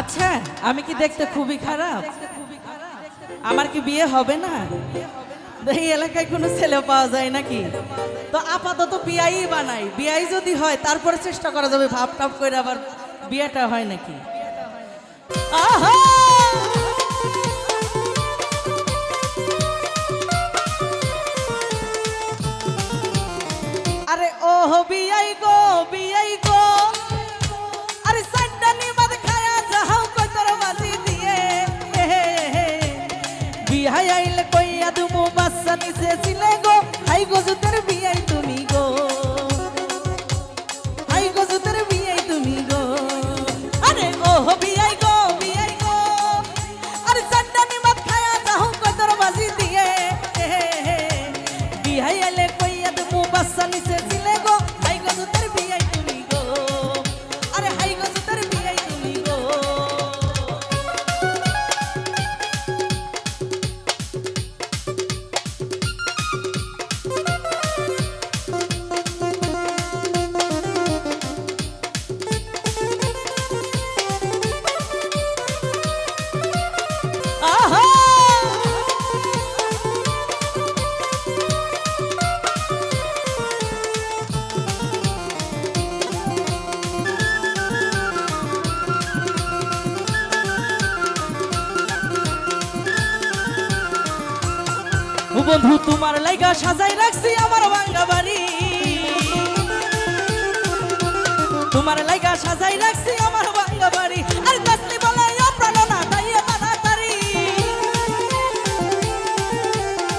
আচ্ছা, আমি কি দেখতে খুবই খারাপ? আমার কি বিয়ে হবে না? এই এলাকায় কোনো ছেলে পাওয়া যায় নাকি? তো আপাতত বিয়াই বানাই, বিয়াই যদি হয় তারপরে চেষ্টা করা যাবে ভাব টাপ করে আবার বিয়েটা হয় নাকি। আহা! আরে ও বিয়াই গো, বিয়াই গো, আরে সান্ডানি মদ খায়া যাও কই তোর বাজি দিয়ে। বিয়াই আইলে কইয়া দুমু বাচ্চা নিছে ছিলে গো, হাই গো জুতের বিয়াই তুমি গো, হাই গো জুতের বিয়াই তুমি গো। আরে ও বিয়াই গো, বিয়াই গো, আরে সান্ডানি মদ খায়া যাও কই তোর বাজি দিয়ে। বিয়াই আইলে কইয়া দুমু বাচ্চা নিছে ছিলে গো, হাই গো জুতের বিয়াই তুমি গো, আরে হাই গো জুতের বিয়াই তুমি গো। আহা! ও বন্ধু তোমার লাইগা সাজাই রাখছি আমার ভাঙ্গা বাড়ি, তোমার লাইগা সাজাই রাখছি আমার ভাঙ্গা বাড়ি। আর তাসলি বলে প্রাণ না তাইয়া তাড়াতাড়ি,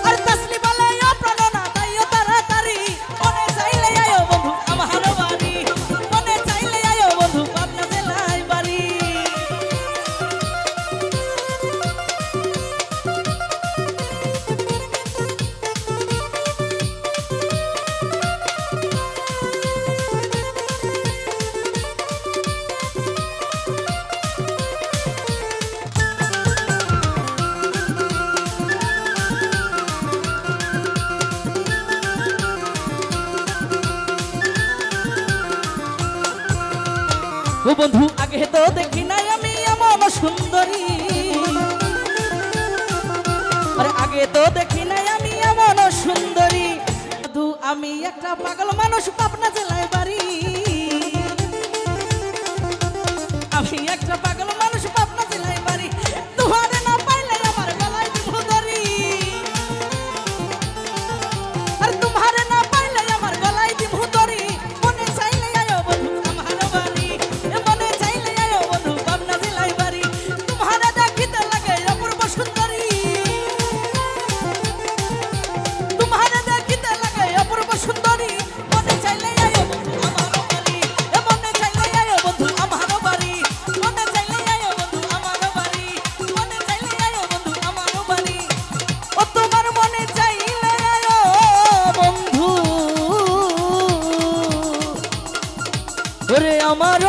আর তাসলি বলে প্রাণ না তাইয়া তাড়াতাড়ি। মনে চাইলে আয়ো বন্ধু আমার বাড়ি, মনে চাইলে আয়ো বন্ধু পাবনা জেলায় বাড়ি। ও বন্ধু আগে তো দেখি নাই আমি এমন সুন্দরী, আরে আগে তো দেখি নাই আমি এমন সুন্দরী। বন্ধু আমি একটা পাগল মানুষ পাবনা জেলায় বাড়ি, আমি একটা পাগল মানুষ পাবনা জেলায় বাড়ি। তোমারে না পাইলে আমার গলায় দিব দড়ি, আর তোমারে না পাইলে আমার গলায় দিব দড়ি। মনে চাইলে আয়ো বন্ধু আমার বাড়ি, মনে চাইলে আয়ো বন্ধু পাবনা জেলায় বাড়ি। তোমারে দেখিতে লাগে অপূর্ব সুন্দরী, তোমারে দেখিতে লাগে অপূর্ব সুন্দরী। মনে চাইলে আয়ো বন্ধু আমার বাড়ি, মনে চাইলে আয়ো বন্ধু আমার বাড়ি, মনে চাইলে আয়ো বন্ধু আমার বাড়ি, মনে চাইলে আয়ো বন্ধু আমার বাড়ি। ও তোমার মনে চাইলে আয়ো বন্ধু ওরে আমার